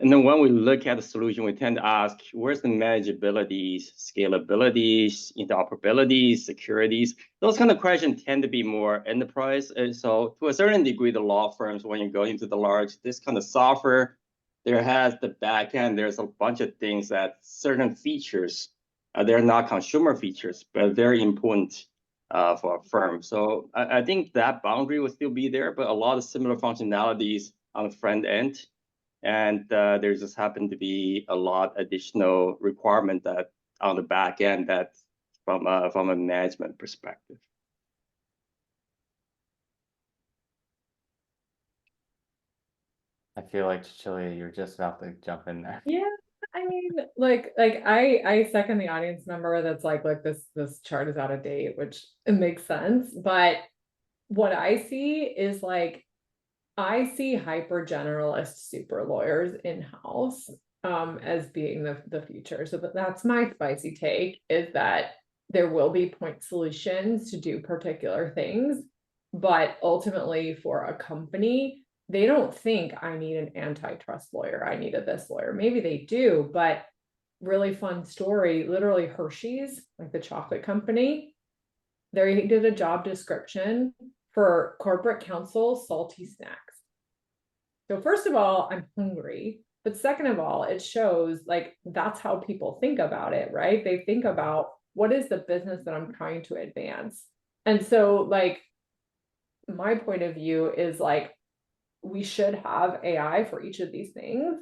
And then when we look at the solution, we tend to ask, where's the manageabilities, scalabilities, interoperabilities, securities? Those kind of questions tend to be more enterprise. And so to a certain degree, the law firms, when you go into the large, this kind of software, there has the back end, there's a bunch of things that certain features, they're not consumer features, but very important for a firm. So I think that boundary will still be there, but a lot of similar functionalities on the front end. And there just happened to be a lot additional requirement that on the back end that from a management perspective. I feel like Cecilia, you're just about to jump in there. Yeah, I mean, like I second the audience member that's like this chart is out of date, which it makes sense. But what I see is like, I see hyper generalist super lawyers in-house as being the future. So that's my spicy take, is that there will be point solutions to do particular things, but ultimately for a company, they don't think I need an antitrust lawyer, I need this lawyer. Maybe they do, but really fun story, literally Hershey's, like the chocolate company, they did a job description for corporate counsel salty snacks. So first of all, I'm hungry, but second of all, it shows like that's how people think about it, right? They think about what is the business that I'm trying to advance. And so like my point of view is like, we should have AI for each of these things,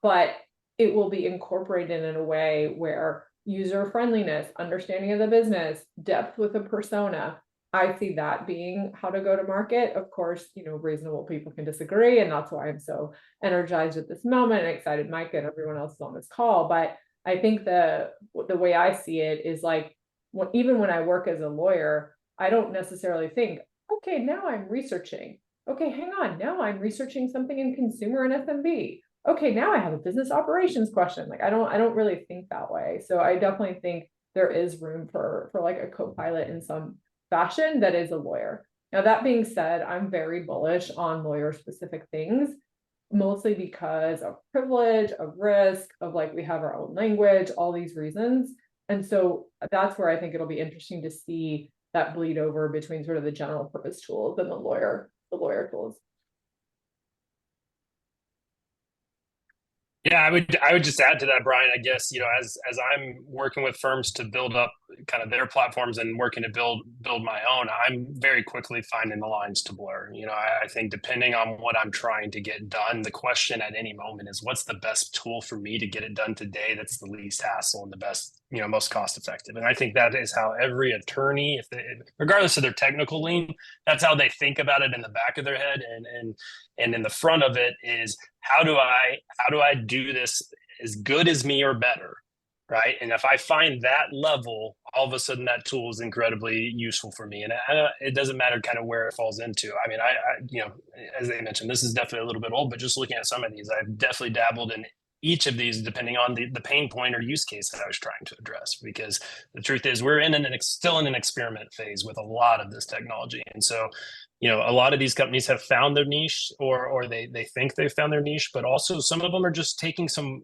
but it will be incorporated in a way where user friendliness, understanding of the business, depth with a persona, I see that being how to go to market. Of course, you know, reasonable people can disagree, and that's why I'm so energized at this moment and excited Mike and everyone else is on this call. But I think the way I see it is like, even when I work as a lawyer, I don't necessarily think, okay, now I'm researching. Okay, hang on, now I'm researching something in consumer and SMB. Okay, now I have a business operations question. Like I don't really think that way. So I definitely think there is room for like a co-pilot in some fashion that is a lawyer. Now, that being said, I'm very bullish on lawyer specific things, mostly because of privilege, of risk, of like we have our own language, all these reasons. And so that's where I think it'll be interesting to see that bleed over between sort of the general purpose tools and the lawyer tools. Yeah, I would just add to that, Brian. I guess, you know, as I'm working with firms to build up kind of their platforms and working to build my own, I'm very quickly finding the lines to blur. You know, I think depending on what I'm trying to get done, the question at any moment is, what's the best tool for me to get it done today that's the least hassle and the best, you know, most cost effective. And I think that is how every attorney, if they, regardless of their technical lean, that's how they think about it in the back of their head, and in the front of it is, how do I do this as good as me or better, right? And if I find that level, all of a sudden that tool is incredibly useful for me. And it doesn't matter kind of where it falls into. I mean, I, you know, as they mentioned, this is definitely a little bit old, but just looking at some of these, I've definitely dabbled in each of these depending on the pain point or use case that I was trying to address. Because the truth is we're still in an experiment phase with a lot of this technology. And so, you know, a lot of these companies have found their niche, or they think they've found their niche, but also some of them are just taking some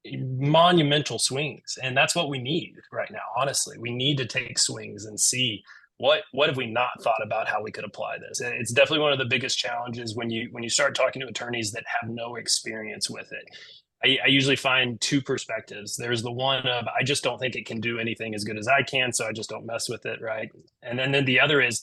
monumental swings, and that's what we need right now. Honestly, we need to take swings and see what have we not thought about how we could apply this. It's definitely one of the biggest challenges when you start talking to attorneys that have no experience with it. I usually find two perspectives. There's the one of, I just don't think it can do anything as good as I can, so I just don't mess with it, right? And then the other is,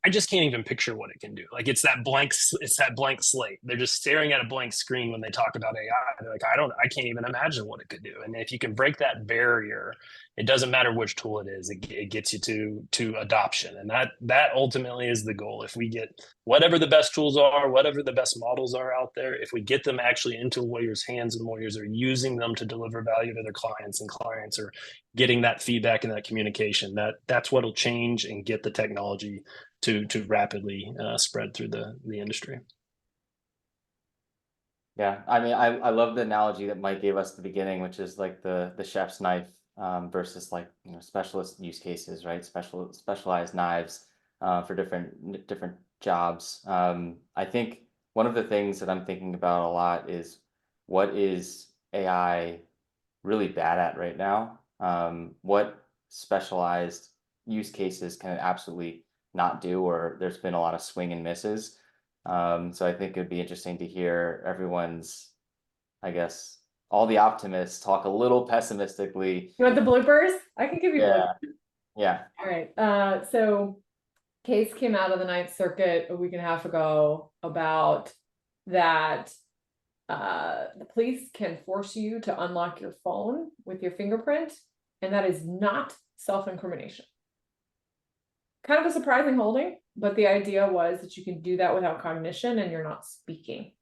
I just can't even picture what it can do. Like it's that blank slate. They're just staring at a blank screen when they talk about AI. They're like, I can't even imagine what it could do. And if you can break that barrier, it doesn't matter which tool it is, it gets you to adoption. And that ultimately is the goal. If we get whatever the best tools are, whatever the best models are out there, if we get them actually into lawyers' hands and lawyers are using them to deliver value to their clients, and clients are getting that feedback and that communication, that's what'll change and get the technology to rapidly spread through the industry. Yeah, I mean, I love the analogy that Mike gave us at the beginning, which is like the chef's knife versus like, you know, specialist use cases, right? Specialized knives for different jobs. I think one of the things that I'm thinking about a lot is, what is AI really bad at right now? What specialized use cases can it absolutely not do, or there's been a lot of swing and misses. So I think it'd be interesting to hear everyone's, I guess, all the optimists talk a little pessimistically. You want the bloopers? I can give you Yeah, bloopers. yeah. All right. So case came out of the Ninth Circuit a week and a half ago about that the police can force you to unlock your phone with your fingerprint, and that is not self-incrimination. Kind of a surprising holding, but the idea was that you can do that without cognition and you're not speaking.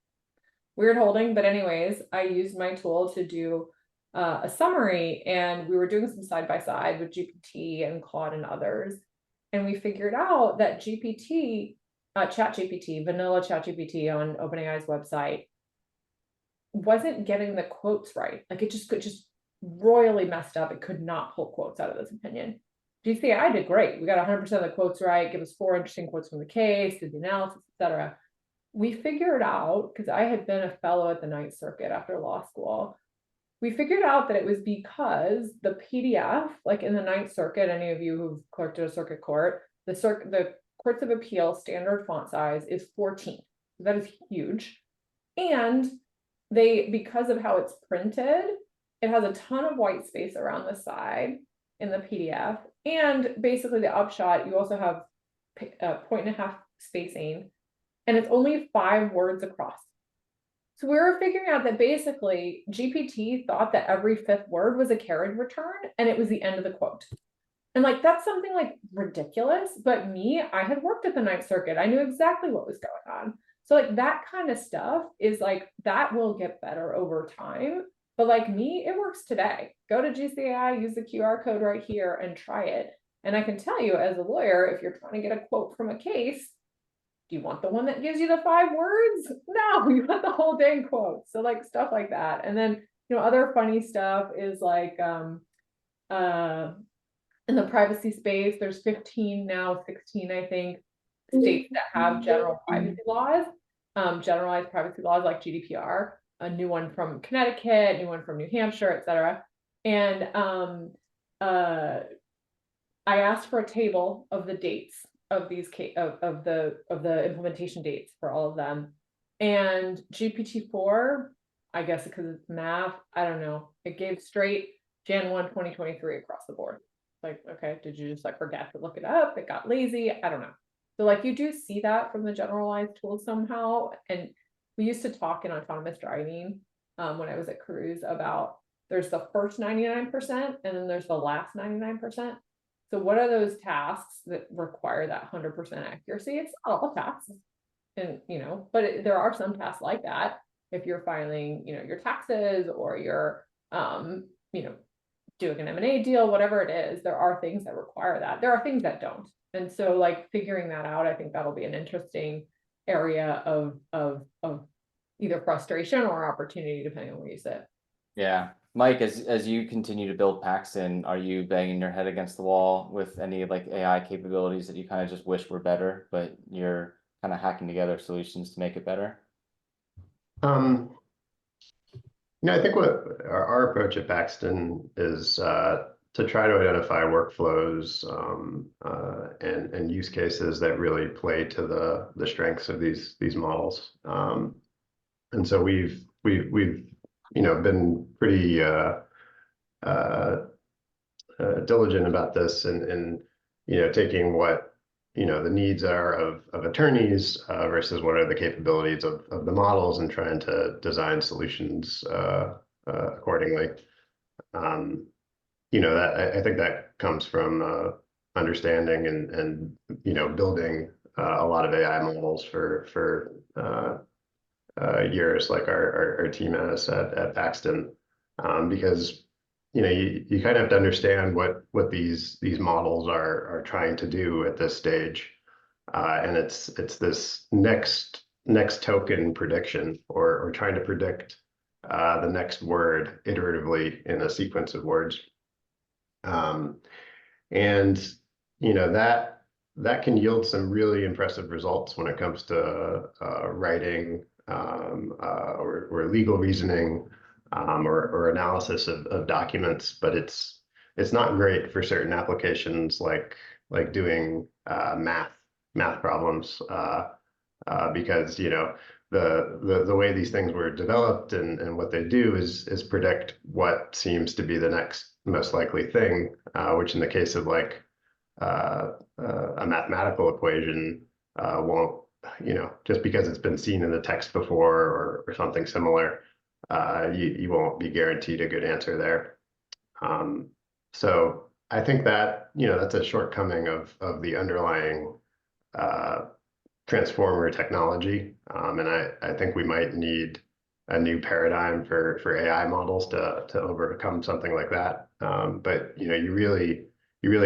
Weird holding, but anyways, I used my tool to do a summary, and we were doing some side-by-side with GPT and Claude and others. And we figured out that GPT, ChatGPT, vanilla ChatGPT on OpenAI's website, wasn't getting the quotes right. Like it just royally messed up. It could not pull quotes out of this opinion. GCI did great. We got 100% of the quotes right. Give us 4 interesting quotes from the case, did the analysis, etc. We figured out, because I had been a fellow at the Ninth Circuit after law school, we figured out that it was because the PDF, like in the Ninth Circuit, any of you who've clerked at a circuit court, the Courts of Appeal standard font size is 14. That is huge. And because of how it's printed, it has a ton of white space around the side in the PDF. And basically the upshot, you also have 1.5 spacing, and it's only 5 words across. So we were figuring out that basically GPT thought that every 5th word was a carriage return, and it was the end of the quote. And like, that's something like ridiculous, but I had worked at the Ninth Circuit. I knew exactly what was going on. So like that kind of stuff is like, that will get better over time. But like it works today. Go to GCI, use the QR code right here and try it. And I can tell you as a lawyer, if you're trying to get a quote from a case, do you want the one that gives you the 5 words? No, you want the whole dang quote. So like stuff like that. And then, you know, other funny stuff is like, in the privacy space, there's 15 now, 16, I think, states that have general privacy laws, generalized privacy laws like GDPR, a new one from Connecticut, new one from New Hampshire, etc. And I asked for a table of the dates of these of the implementation dates for all of them, and GPT-4, I guess because it's math, I don't know, it gave straight Jan 1, 2023 across the board. Like, okay, did you just like forget to look it up? It got lazy. I don't know. So like you do see that from the generalized tools somehow. And we used to talk in autonomous driving when I was at Cruise about there's the first 99% and then there's the last 99%. So what are those tasks that require that 100% accuracy? It's not all tasks, and you know, but there are some tasks like that. If you're filing, you know, your taxes or your, you know, doing an M&A deal, whatever it is, there are things that require that. There are things that don't. And so like figuring that out, I think that'll be an interesting area of either frustration or opportunity, depending on where you sit. Yeah. Mike, as you continue to build Paxton, are you banging your head against the wall with any like AI capabilities that you kind of just wish were better, but you're kind of hacking together solutions to make it better? I think what our approach at Paxton is to try to identify workflows and use cases that really play to the strengths of these models. And so we've been pretty diligent about this and taking what the needs are of attorneys versus what are the capabilities of the models and trying to design solutions accordingly. That I think that comes from understanding and building a lot of AI models for years, like our team has at Paxton, because you kind of have to understand what these models are trying to do at this stage, and it's this next token prediction or trying to predict the next word iteratively in a sequence of words, and that can yield some really impressive results when it comes to writing or legal reasoning. Or analysis of documents, but it's not great for certain applications like doing math problems because the way these things were developed and what they do is predict what seems to be the next most likely thing, which in the case of like a mathematical equation won't, just because it's been seen in the text before or something similar, you won't be guaranteed a good answer there. So I think that that's a shortcoming of the underlying transformer technology, and I think we might need a new paradigm for AI models to overcome something like that. But you really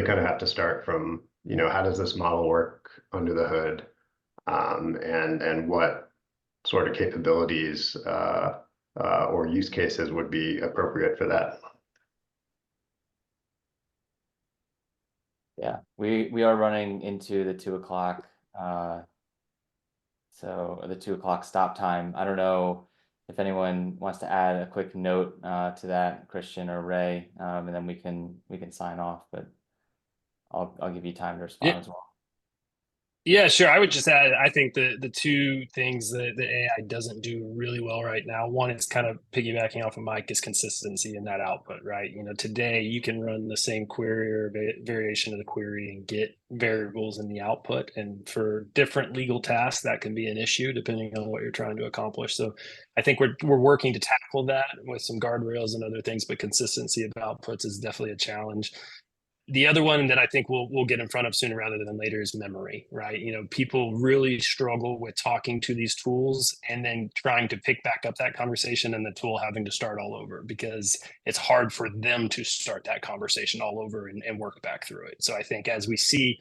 kind of have to start from how does this model work under the hood, and what sort of capabilities or use cases would be appropriate for that. Yeah, we are running into the 2 o'clock, so the 2 o'clock stop time. I don't know if anyone wants to add a quick note to that, Christian or Ray, and then we can sign off. But I'll give you time to respond as well. Yeah, sure. I would just add, I think the two things that the AI doesn't do really well right now, one is kind of piggybacking off of Mike, is consistency in that output, right? Today you can run the same query or variation of the query and get variables in the output. And for different legal tasks, that can be an issue depending on what you're trying to accomplish. So I think we're working to tackle that with some guardrails and other things, but consistency of outputs is definitely a challenge. The other one that I think we'll get in front of sooner rather than later is memory, right? People really struggle with talking to these tools and then trying to pick back up that conversation and the tool having to start all over because it's hard for them to start that conversation all over and work back through it. So I think as we see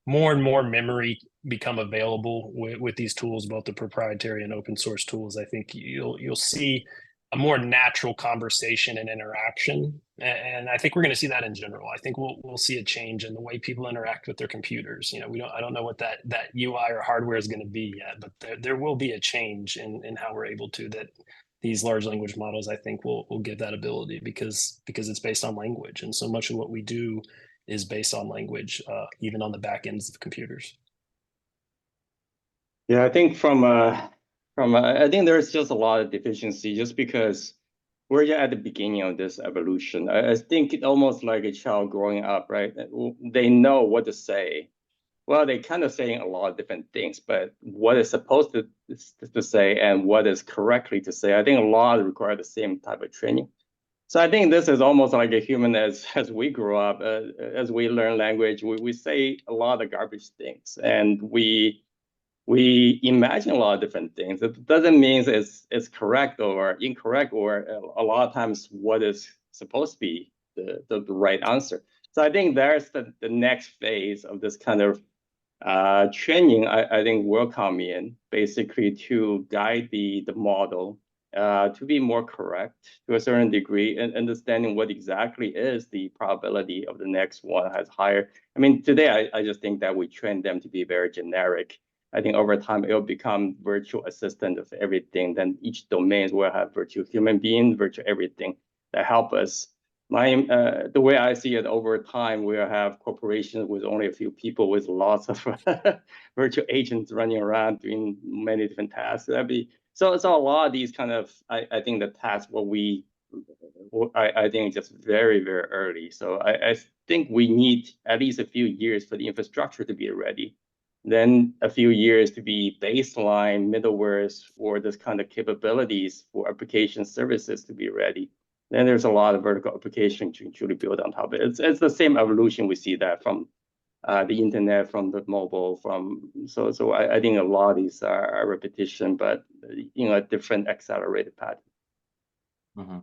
more and more memory become available with these tools, both the proprietary and open source tools, I think you'll see a more natural conversation and interaction. And I think we're going to see that in general. I think we'll see a change in the way people interact with their computers. I don't know what that UI or hardware is going to be yet, but there will be a change in how we're able to, that these large language models, I think will give that ability because it's based on language. And so much of what we do is based on language, even on the back ends of computers. Yeah, I think I think there's just a lot of deficiency just because we're at the beginning of this evolution. I think it's almost like a child growing up, right? They know what to say. Well, they kind of saying a lot of different things, but what is supposed to say and what is correctly to say, I think a lot require the same type of training. So I think this is almost like a human as we grow up, as we learn language, we say a lot of garbage things, and we imagine a lot of different things. It doesn't mean it's correct or incorrect, or a lot of times what is supposed to be the right answer. So I think there's the next phase of this kind of training. I think will come in basically to guide the model to be more correct to a certain degree, and understanding what exactly is the probability of the next one has higher. I mean, today I just think that we train them to be very generic. I think over time it will become virtual assistant of everything. Then each domains will have virtual human being, virtual everything that help us. The way I see it, over time we'll have corporations with only a few people with lots of virtual agents running around doing many different tasks. That'd be so a lot of these kind of I think the tasks I think just very, very early. So I think we need at least a few years for the infrastructure to be ready. Then a few years to be baseline middlewares for this kind of capabilities for application services to be ready. Then there's a lot of vertical application to truly build on top of it. It's the same evolution we see that from the internet, from the mobile, so I think a lot of these are repetition, but a different accelerated path. Mm-hmm.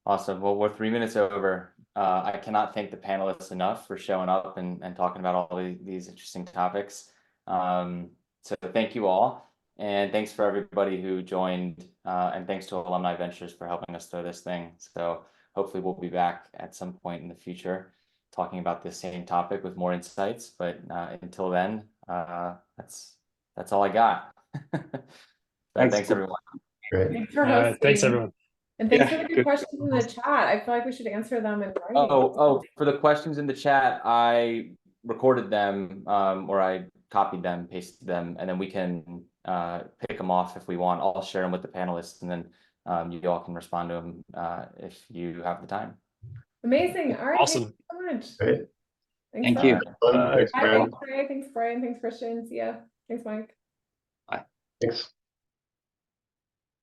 Awesome. Well, we're 3 minutes over. I cannot thank the panelists enough for showing up and talking about all these interesting topics. So thank you all. And thanks for everybody who joined. And thanks to Alumni Ventures for helping us through this thing. So hopefully we'll be back at some point in the future talking about this same topic with more insights. But until then, that's all I got. Thanks everyone. Great. Thanks for hosting. Thanks everyone. And thanks for the good questions in the chat. I feel like we should answer them in writing. Oh, for the questions in the chat, I recorded them, or I copied them, pasted them, and then we can pick them off if we want. I'll share them with the panelists, and then you all can respond to them if you have the time. Amazing. All right. Awesome. Thank you so much. Great. Thank you. Thanks, Bye, Brian. thanks, Ray. Thanks, Brian. Thanks, Christian. See ya. Thanks, Mike. Thanks.